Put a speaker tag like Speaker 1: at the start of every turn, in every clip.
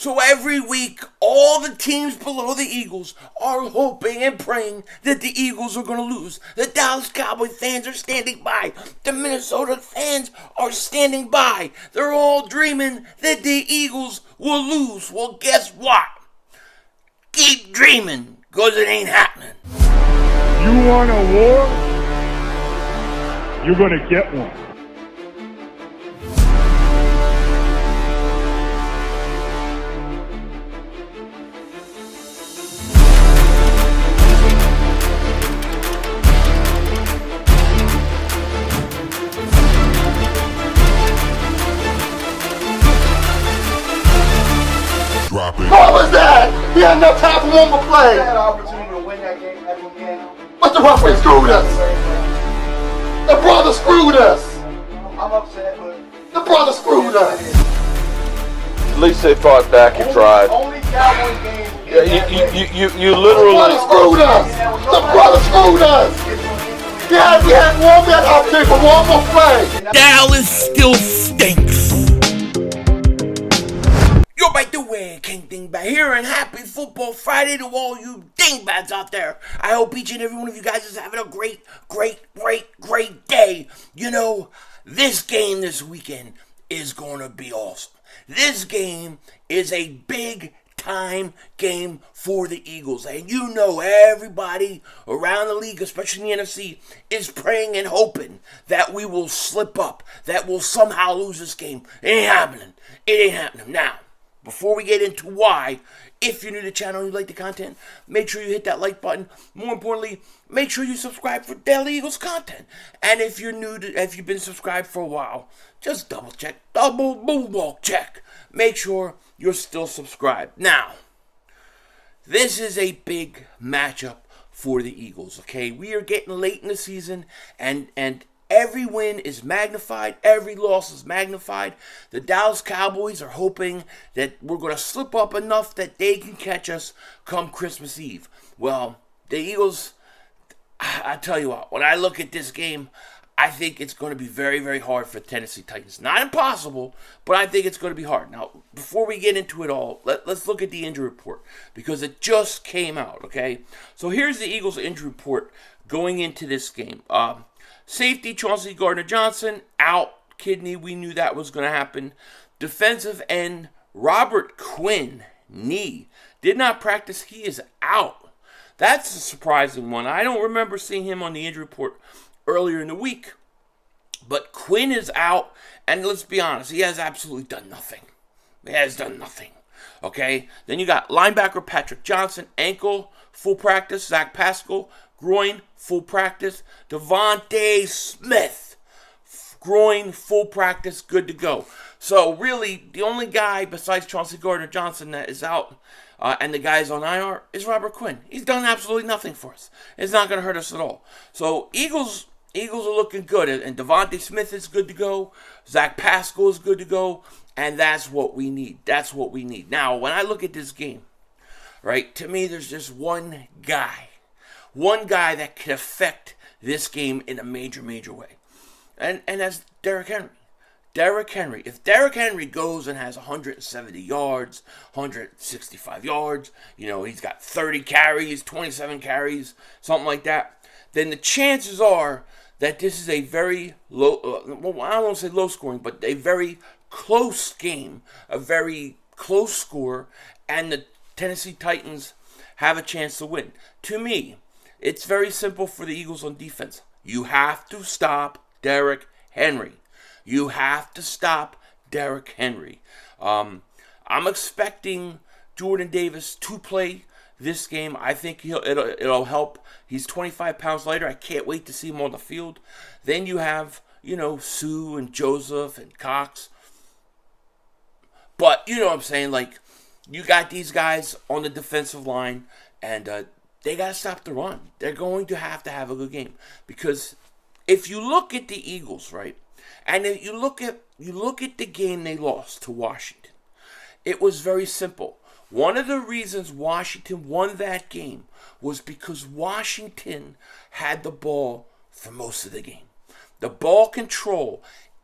Speaker 1: So every week, all the teams below the Eagles are hoping and praying that the Eagles are going to lose. The Dallas Cowboy fans are standing by. The Minnesota fans are standing by. They're all dreaming that the Eagles will lose. Well, guess what? Keep dreaming, because it ain't happening.
Speaker 2: You want a war? You're going to get one.
Speaker 3: What was that? He had enough time for one more play.
Speaker 4: He had an opportunity to win that game at the end.
Speaker 3: But the referee screwed us. The brother screwed us.
Speaker 4: I'm upset, but
Speaker 3: the brother screwed us.
Speaker 5: At least they fought back and tried.
Speaker 4: Only Cowboys game.
Speaker 5: You
Speaker 3: The
Speaker 5: literally.
Speaker 3: brother screwed us. The brother screwed us. We had one opportunity for one more play.
Speaker 1: Dallas still stinks. Yo, by the way, King Dingbat here, and happy Football Friday to all you Dingbats out there. I hope each and every one of you guys is having a great day. You know, this game this weekend is going to be awesome. This game is a big time game for the Eagles. And you know everybody around the league, especially in the NFC, is praying and hoping that we will slip up, that we'll somehow lose this game. It ain't happening. It ain't happening. Now, before we get into why, if you're new to the channel and you like the content, make sure you hit that like button. More importantly, make sure you subscribe for Daily Eagles content. And if you've been subscribed for a while, just double bulldog check. Make sure you're still subscribed. Now, this is a big matchup for the Eagles, okay? We are getting late in the season, and every win is magnified. Every loss is magnified. The Dallas Cowboys are hoping that we're going to slip up enough that they can catch us come Christmas Eve. Well, the Eagles, I tell you what, when I look at this game, I think it's going to be very, very hard for the Tennessee Titans. Not impossible, but I think it's going to be hard. Now, before we get into it all, let's look at the injury report, because it just came out, okay? So here's the Eagles injury report going into this game. Safety, Chauncey Gardner-Johnson, out, kidney. We knew that was going to happen. Defensive end, Robert Quinn, knee. Did not practice. He is out. That's a surprising one. I don't remember seeing him on the injury report earlier in the week. But Quinn is out, and let's be honest, he has absolutely done nothing. He has done nothing. Okay? Then you got linebacker Patrick Johnson, ankle, full practice. Zach Pascal, groin, full practice. Devontae Smith, groin, full practice, good to go. So really, the only guy besides Chauncey Gardner-Johnson that is out and the guys on IR is Robert Quinn. He's done absolutely nothing for us. It's not going to hurt us at all. So Eagles are looking good, and Devontae Smith is good to go. Zach Pascal is good to go, and that's what we need. That's what we need. Now, when I look at this game, right, to me, there's just one guy that can affect this game in a major way. And that's Derrick Henry. Derrick Henry. If Derrick Henry goes and has 170 yards, 165 yards, he's got 30 carries, 27 carries, something like that, then the chances are that this is a very low, I don't want to say low scoring, but a very close game, a very close score, and the Tennessee Titans have a chance to win. To me, it's very simple for the Eagles on defense. You have to stop Derrick Henry. You have to stop Derrick Henry. I'm expecting Jordan Davis to play this game. I think it'll help. He's 25 pounds lighter. I can't wait to see him on the field. Then you have, Sue and Joseph and Cox. But, you know what I'm saying? Like, you got these guys on the defensive line, and they got to stop the run. They're going to have a good game. Because if you look at the Eagles, right, and if you look at the game they lost to Washington, it was very simple. One of the reasons Washington won that game was because Washington had the ball for most of the game. The ball control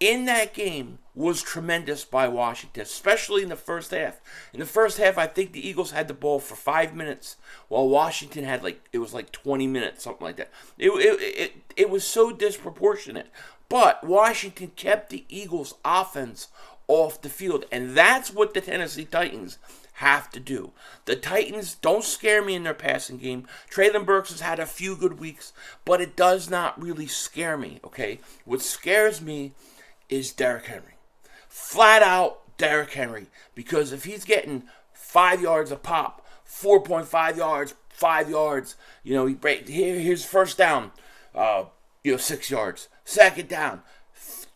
Speaker 1: in that game was tremendous by Washington, especially in the first half. In the first half, I think the Eagles had the ball for 5 minutes, while Washington had it was 20 minutes, something like that. It was so disproportionate. But Washington kept the Eagles' offense off the field, and that's what the Tennessee Titans have to do. The Titans don't scare me in their passing game. Treylon Burks has had a few good weeks, but it does not really scare me, okay? What scares me is Derrick Henry. Flat out Derrick Henry. Because if he's getting 5 yards a pop, 4.5 yards, 5 yards, here's first down, 6 yards. Second down,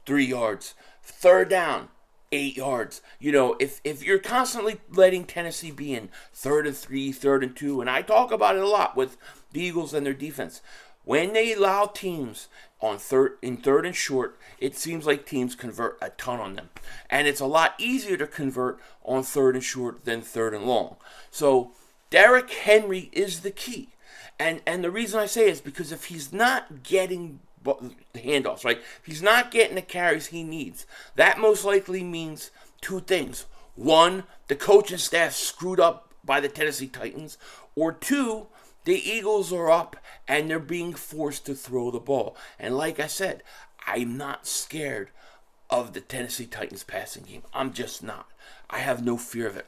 Speaker 1: 3 yards. Third down, 8 yards. If you're constantly letting Tennessee be in 3rd and 3, 3rd and 2, and I talk about it a lot with the Eagles and their defense, when they allow teams in 3rd and short, it seems like teams convert a ton on them. And it's a lot easier to convert on 3rd and short than 3rd and long. So Derrick Henry is the key. And the reason I say is because if he's not getting the handoffs, right? If he's not getting the carries he needs, that most likely means 2 things. 1, the coaching staff screwed up by the Tennessee Titans. Or 2, the Eagles are up and they're being forced to throw the ball. And like I said, I'm not scared of the Tennessee Titans passing game. I'm just not. I have no fear of it.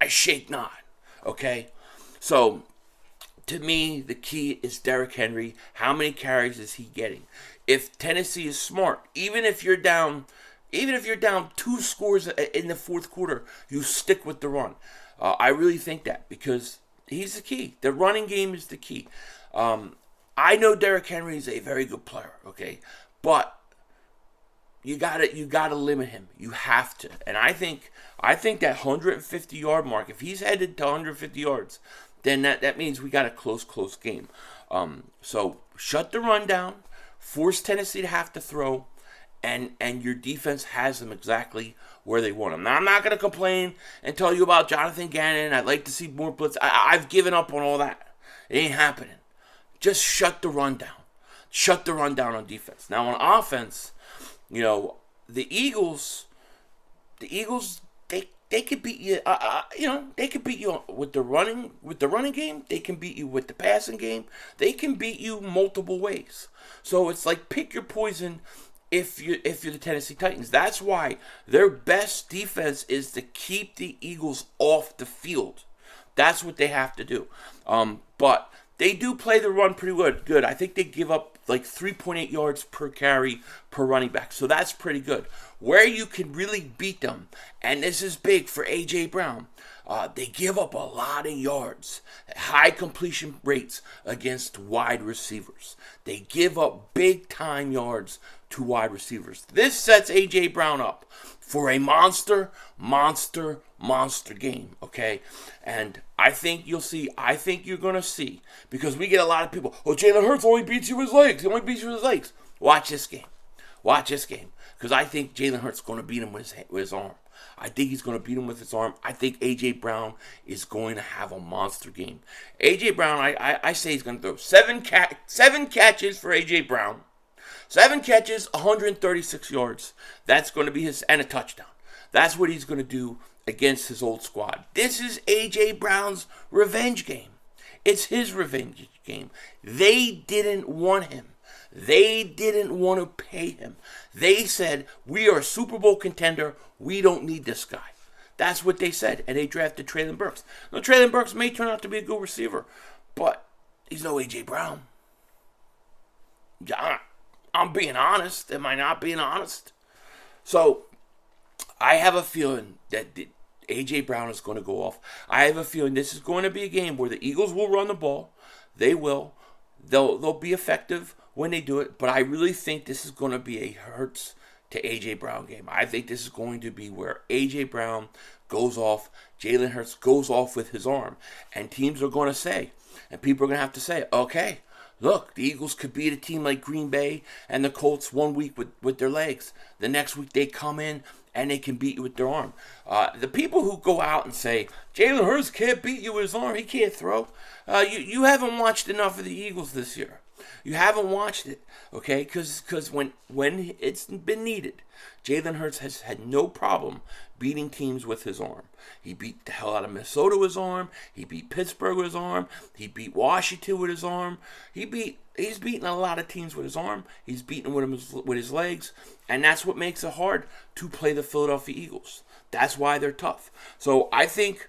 Speaker 1: I shake not. Okay? So, to me, the key is Derrick Henry. How many carries is he getting? If Tennessee is smart, even if you're down 2 scores in the fourth quarter, you stick with the run. I really think that because he's the key. The running game is the key. I know Derrick Henry is a very good player, okay? But you gotta limit him. You have to. And I think that 150-yard mark, if he's headed to 150 yards, then that means we got a close game. So shut the run down, force Tennessee to have to throw, and your defense has them exactly where they want them. Now, I'm not going to complain and tell you about Jonathan Gannon. I'd like to see more blitz. I've given up on all that. It ain't happening. Just shut the run down. Shut the run down on defense. Now, on offense, the Eagles, they could beat you. They could beat you with the running game. They can beat you with the passing game. They can beat you multiple ways. So it's like pick your poison. If you're the Tennessee Titans, that's why their best defense is to keep the Eagles off the field. That's what they have to do. But they do play the run pretty good. I think they give up 3.8 yards per carry per running back. So that's pretty good. Where you can really beat them, and this is big for A.J. Brown, they give up a lot of yards, high completion rates against wide receivers. They give up big-time yards to wide receivers. This sets A.J. Brown up for a monster game, okay? And I think you're going to see, because we get a lot of people, Jalen Hurts only beats you with his legs. He only beats you with his legs. Watch this game. Because I think Jalen Hurts is going to beat him with his arm. I think he's going to beat him with his arm. I think A.J. Brown is going to have a monster game. A.J. Brown, I say he's going to throw 7 catches for A.J. Brown. 7 catches, 136 yards. That's going to be and a touchdown. That's what he's going to do against his old squad. This is A.J. Brown's revenge game. It's his revenge game. They didn't want him. They didn't want to pay him. They said, we are a Super Bowl contender. We don't need this guy. That's what they said. And they drafted Treylon Burks. Now, Treylon Burks may turn out to be a good receiver, but he's no A.J. Brown. I'm being honest. Am I not being honest? So, I have a feeling that A.J. Brown is going to go off. I have a feeling this is going to be a game where the Eagles will run the ball. They will. They'll be effective when they do it, but I really think this is going to be a Hurts to A.J. Brown game. I think this is going to be where A.J. Brown goes off, Jalen Hurts goes off with his arm, and teams are going to say, and people are going to have to say, okay, look, the Eagles could beat a team like Green Bay and the Colts one week with their legs. The next week they come in and they can beat you with their arm. The people who go out and say, Jalen Hurts can't beat you with his arm, he can't throw, you haven't watched enough of the Eagles this year. You haven't watched it, okay? Because when it's been needed, Jalen Hurts has had no problem beating teams with his arm. He beat the hell out of Minnesota with his arm. He beat Pittsburgh with his arm. He beat Washington with his arm. He's beaten a lot of teams with his arm. He's beaten with his legs, and that's what makes it hard to play the Philadelphia Eagles. That's why they're tough. So I think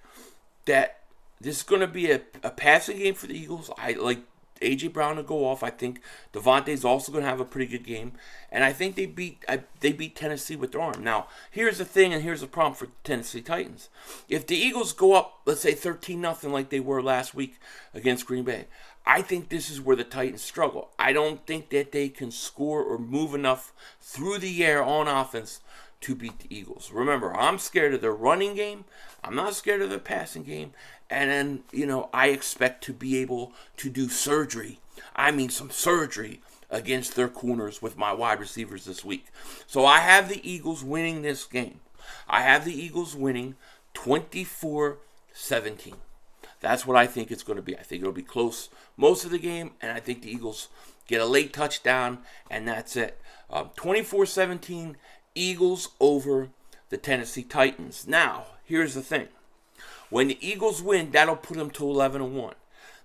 Speaker 1: that this is going to be a passing game for the Eagles. I like A.J. Brown to go off. I think Devontae's also going to have a pretty good game. And I think they beat Tennessee with their arm. Now, here's the thing, and here's the problem for Tennessee Titans. If the Eagles go up, let's say 13-0 like they were last week against Green Bay, I think this is where the Titans struggle. I don't think that they can score or move enough through the air on offense to beat the Eagles. Remember, I'm scared of their running game. I'm not scared of their passing game. And then, I expect to be able to do surgery. I mean some surgery against their corners with my wide receivers this week. So I have the Eagles winning this game. I have the Eagles winning 24-17. That's what I think it's going to be. I think it'll be close most of the game, and I think the Eagles get a late touchdown, and that's it. 24-17, Eagles over the Tennessee Titans. Now, here's the thing. When the Eagles win, that'll put them to 11-1.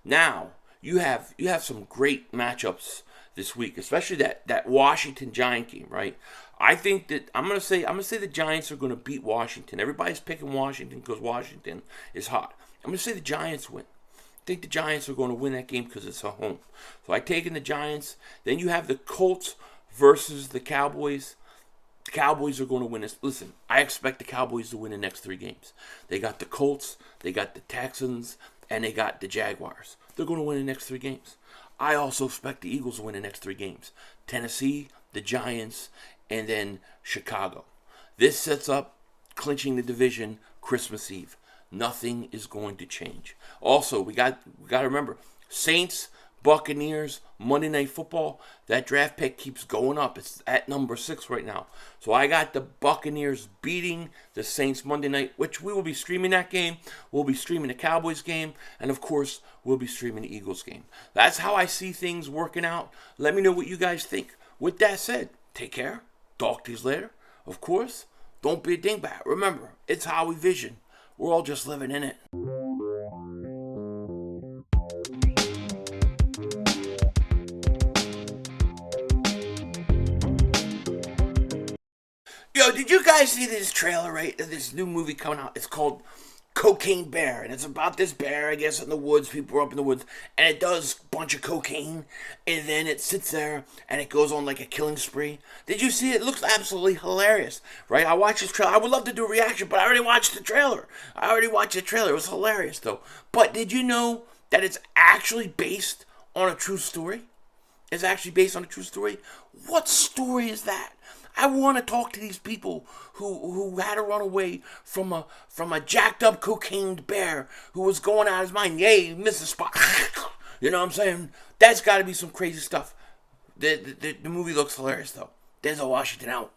Speaker 1: Now, you have some great matchups this week, especially that Washington Giant game, right? I think that I'm gonna say the Giants are gonna beat Washington. Everybody's picking Washington because Washington is hot. I'm gonna say the Giants win. I think the Giants are going to win that game because it's at home. So I take in the Giants. Then you have the Colts versus the Cowboys. The Cowboys are going to win this. Listen, I expect the Cowboys to win the next 3 games. They got the Colts, they got the Texans, and they got the Jaguars. They're going to win the next 3 games. I also expect the Eagles to win the next 3 games. Tennessee, the Giants, and then Chicago. This sets up clinching the division Christmas Eve. Nothing is going to change. Also, we got to remember, Saints, Buccaneers, Monday Night Football, that draft pick keeps going up. It's at number 6 right now. So I got the Buccaneers beating the Saints Monday night, which we will be streaming that game. We'll be streaming the Cowboys game. And, of course, we'll be streaming the Eagles game. That's how I see things working out. Let me know what you guys think. With that said, take care. Talk to you later. Of course, don't be a dingbat. Remember, it's how we vision. We're all just living in it. Yo, did you guys see this trailer, right? This new movie coming out. It's called Cocaine Bear, and it's about this bear, I guess, in the woods. People are up in the woods, and it does a bunch of cocaine, and then it sits there, and it goes on like a killing spree. Did you see it? It looks absolutely hilarious, right? I watched this trailer. I would love to do a reaction, but I already watched the trailer. It was hilarious, though. But did you know that it's actually based on a true story? It's actually based on a true story? What story is that? I want to talk to these people who had to run away from a jacked up cocaine bear who was going out of his mind. Yay, Mr. Spot. You know what I'm saying? That's got to be some crazy stuff. The movie looks hilarious, though. Denzel Washington out.